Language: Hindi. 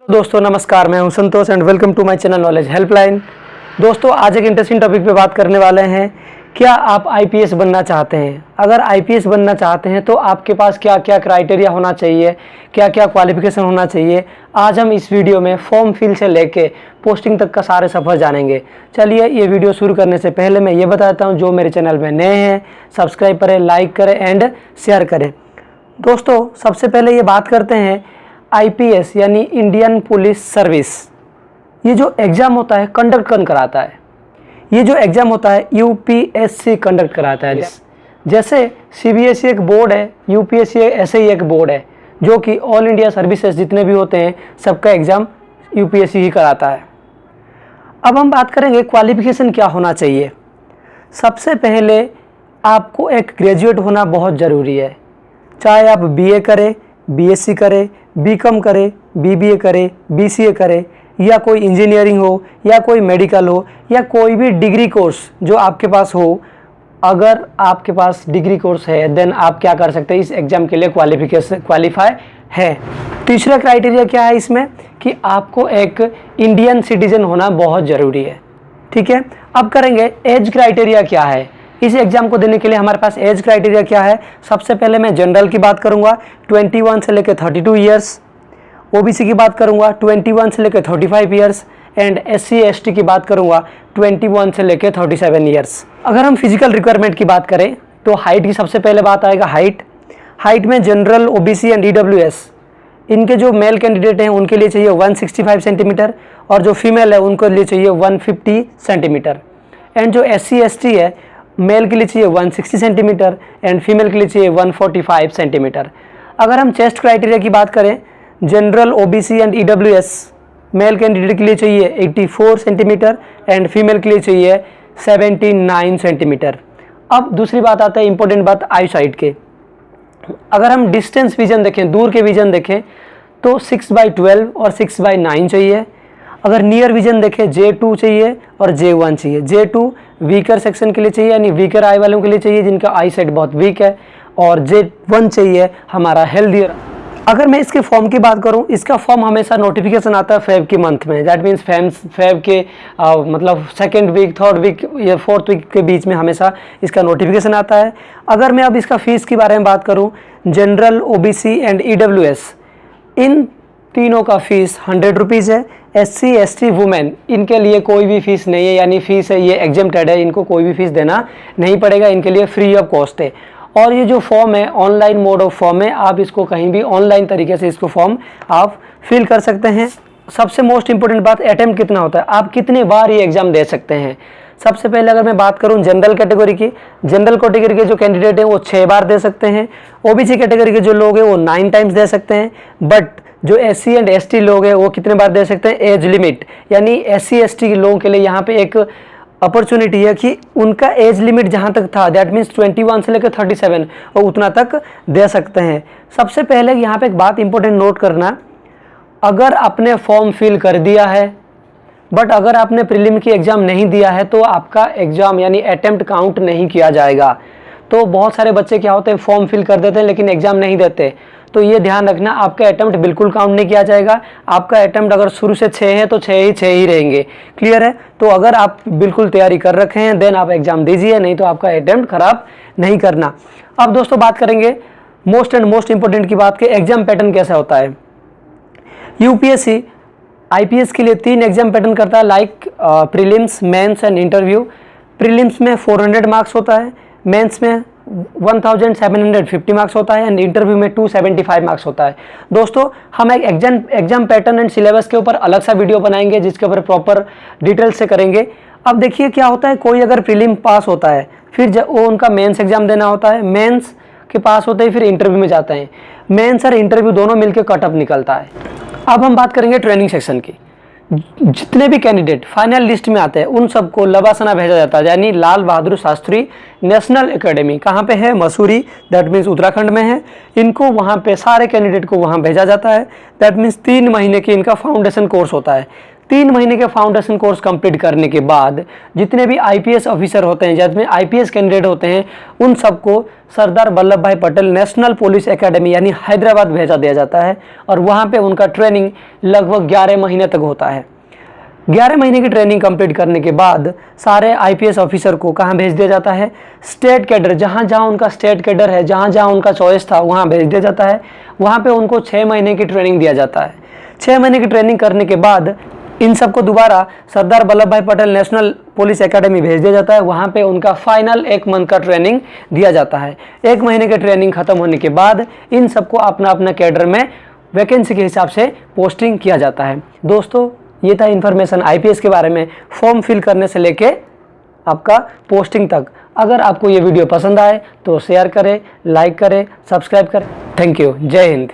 दोस्तों नमस्कार, मैं हूं Santosh and welcome to my channel knowledge helpline. दोस्तों आज एक इंटरेस्टिंग टॉपिक पे बात करने वाले हैं। क्या आप आईपीएस बनना चाहते हैं? अगर आईपीएस बनना चाहते हैं तो आपके पास क्या क्या क्राइटेरिया होना चाहिए, क्या क्या क्वालिफिकेशन होना चाहिए, आज हम इस वीडियो में फॉर्म फिल से लेके पोस्टिंग तक का सारे सफ़र जानेंगे। चलिए ये वीडियो शुरू करने से पहले मैं ये बताता हूँ, जो मेरे चैनल में नए हैं सब्सक्राइब करें, लाइक करें एंड शेयर करें। दोस्तों सबसे पहले ये बात करते हैं आईपीएस यानी इंडियन पुलिस सर्विस। ये जो एग्ज़ाम होता है कंडक्ट कौन कराता है? ये जो एग्ज़ाम होता है यूपीएससी कंडक्ट कराता है। जैसे सीबीएसई एक बोर्ड है, यूपीएससी ऐसे ही एक बोर्ड है जो कि ऑल इंडिया सर्विसेज जितने भी होते हैं सबका एग्ज़ाम यूपीएससी ही कराता है। अब हम बात करेंगे क्वालिफिकेशन क्या होना चाहिए। सबसे पहले आपको एक ग्रेजुएट होना बहुत ज़रूरी है। चाहे आप बीए करें, बीएससी करें, बीकॉम करें, बीबीए करें, बीसीए करें, या कोई इंजीनियरिंग हो या कोई मेडिकल हो या कोई भी डिग्री कोर्स जो आपके पास हो। अगर आपके पास डिग्री कोर्स है देन आप क्या कर सकते हैं, इस एग्ज़ाम के लिए क्वालिफाई है। तीसरा क्राइटेरिया क्या है इसमें कि आपको एक इंडियन सिटीजन होना बहुत ज़रूरी है। ठीक है, अब करेंगे एज क्राइटेरिया क्या है। इस एग्ज़ाम को देने के लिए हमारे पास एज क्राइटेरिया क्या है। सबसे पहले मैं जनरल की बात करूंगा 21 से लेकर 32 ईयर्स, ओबीसी की बात करूंगा 21 से लेकर 35 ईयर्स एंड एससी एसटी की बात करूंगा 21 से लेकर 37 ईयर्स। अगर हम फिजिकल रिक्वायरमेंट की बात करें तो हाइट की सबसे पहले बात आएगा। हाइट में जनरल, ओबीसी एंड ईडब्ल्यूएस इनके जो मेल कैंडिडेट हैं उनके लिए चाहिए 165 सेंटीमीटर और जो फीमेल है उनके लिए चाहिए 150 सेंटीमीटर। एंड जो एससी एसटी है मेल के लिए चाहिए 160 सेंटीमीटर एंड फीमेल के लिए चाहिए 145 सेंटीमीटर। अगर हम चेस्ट क्राइटेरिया की बात करें, general, OBC and EWS male candidate के लिए चाहिए 84 सेंटीमीटर एंड फीमेल के लिए चाहिए 79 सेंटीमीटर। अब दूसरी बात आता है, इंपॉर्टेंट बात आई साइड के। अगर हम डिस्टेंस विजन देखें, दूर के विजन देखें तो 6/12 और 6/9 चाहिए। अगर नियर विजन देखें J2 चाहिए और J1 चाहिए। J2 वीकर सेक्शन के लिए चाहिए यानी वीकर आई वालों के लिए चाहिए जिनका आई साइट बहुत वीक है, और J1 चाहिए हमारा हेल्दियर। अगर मैं इसके फॉर्म की बात करूं, इसका फॉर्म हमेशा नोटिफिकेशन आता है फेब की मंथ में। दैट मीन्स फेब के मतलब सेकेंड वीक, थर्ड वीक या फोर्थ वीक के बीच में हमेशा इसका नोटिफिकेशन आता है। अगर मैं अब इसका फ़ीस की बारे में बात करूँ, जनरल, ओबीसी एंड ईडब्ल्यूएस इन तीनों का फ़ीस 100 रुपीज़ है। एससी एसटी वुमेन इनके लिए कोई भी फ़ीस नहीं है, यानी फ़ीस है ये एग्जेम्प्टेड है, इनको कोई भी फ़ीस देना नहीं पड़ेगा, इनके लिए फ्री ऑफ कॉस्ट है। और ये जो फॉर्म है ऑनलाइन मोड ऑफ फॉर्म है, आप इसको कहीं भी ऑनलाइन तरीके से इसको फॉर्म आप फिल कर सकते हैं। सबसे मोस्ट इंपॉर्टेंट बात, अटेम्प्ट कितना होता है, आप कितने बार ये एग्ज़ाम दे सकते हैं। सबसे पहले अगर मैं बात करूं जनरल कैटेगरी की, जनरल कैटेगरी के जो कैंडिडेट हैं वो 6 बार दे सकते हैं। ओबीसी कैटेगरी के जो लोग हैं वो 9 टाइम्स दे सकते हैं। बट जो एससी एंड एसटी लोग हैं वो कितने बार दे सकते हैं, एज लिमिट, यानी एससी एसटी के लोगों के लिए यहाँ पे एक अपॉर्चुनिटी है कि उनका एज लिमिट जहाँ तक था दैट मीन्स 21 से लेकर 37 और उतना तक दे सकते हैं। सबसे पहले यहाँ पे एक बात इंपॉर्टेंट नोट करना, अगर आपने फॉर्म फिल कर दिया है बट अगर आपने प्रीलिम की एग्ज़ाम नहीं दिया है तो आपका एग्ज़ाम यानी अटेम्प्ट काउंट नहीं किया जाएगा। तो बहुत सारे बच्चे क्या होते हैं, फॉर्म फिल कर देते हैं लेकिन एग्ज़ाम नहीं देते। तो ये ध्यान रखना, आपका अटेम्प्ट बिल्कुल काउंट नहीं किया जाएगा। आपका अटेम्प्ट अगर शुरू से 6 है तो 6 ही रहेंगे। क्लियर है? तो अगर आप बिल्कुल तैयारी कर रखे हैं देन आप एग्ज़ाम दीजिए, नहीं तो आपका अटेम्प्ट खराब नहीं करना। अब दोस्तों बात करेंगे मोस्ट इंपॉर्टेंट की बात कि एग्ज़ाम पैटर्न कैसा होता है। यूपीएससी आईपीएस के लिए 3 एग्जाम पैटर्न करता है, like prelims, mains and interview. Prelims में 400 मार्क्स होता है, मेंस में 1750 मार्क्स होता है एंड इंटरव्यू में 275 मार्क्स होता है। दोस्तों हम एक एग्जाम पैटर्न एंड सिलेबस के ऊपर अलग सा वीडियो बनाएंगे जिसके ऊपर प्रॉपर डिटेल से करेंगे। अब देखिए क्या होता है, कोई अगर प्रीलिम पास होता है फिर वो उनका मेंस एग्जाम देना होता है, मेंस के पास होते ही फिर इंटरव्यू में जाते हैं। मेंस और इंटरव्यू दोनों मिलकर कट ऑफ निकलता है। अब हम बात करेंगे ट्रेनिंग सेक्शन की। जितने भी कैंडिडेट फाइनल लिस्ट में आते हैं उन सबको लवासना भेजा जाता है, यानी लाल बहादुर शास्त्री नेशनल एकेडमी। कहाँ पे है? मसूरी, दैट मीन्स उत्तराखंड में है। इनको वहाँ पे सारे कैंडिडेट को वहाँ भेजा जाता है। दैट मीन्स 3 महीने की इनका फाउंडेशन कोर्स होता है। 3 महीने के फाउंडेशन कोर्स कंप्लीट करने के बाद जितने भी आईपीएस ऑफिसर होते हैं, जितने आईपीएस कैंडिडेट होते हैं, उन सबको सरदार वल्लभ भाई पटेल नेशनल पुलिस एकेडमी यानी हैदराबाद भेजा दिया जाता है और वहाँ पे उनका ट्रेनिंग लगभग 11 महीने तक होता है। 11 महीने की ट्रेनिंग कंप्लीट करने के बाद सारे आईपीएस ऑफिसर को कहाँ भेज दिया जाता है? स्टेट कैडर, जहाँ जहाँ उनका स्टेट कैडर है, जहाँ जहाँ उनका चॉइस था वहाँ भेज दिया जाता है। वहाँ पे उनको 6 महीने की ट्रेनिंग दिया जाता है। 6 महीने की ट्रेनिंग करने के बाद इन सबको दोबारा सरदार वल्लभ भाई पटेल नेशनल पुलिस एकेडमी भेज दिया जाता है। वहाँ पे उनका फाइनल 1 मंथ का ट्रेनिंग दिया जाता है। 1 महीने की ट्रेनिंग खत्म होने के बाद इन सबको अपना अपना कैडर में वैकेंसी के हिसाब से पोस्टिंग किया जाता है। दोस्तों, ये था इन्फॉर्मेशन आईपीएस के बारे में, फॉर्म फिल करने से लेके आपका पोस्टिंग तक। अगर आपको ये वीडियो पसंद आए तो शेयर करें, लाइक करें, सब्सक्राइब करें। Thank you. जय हिंद।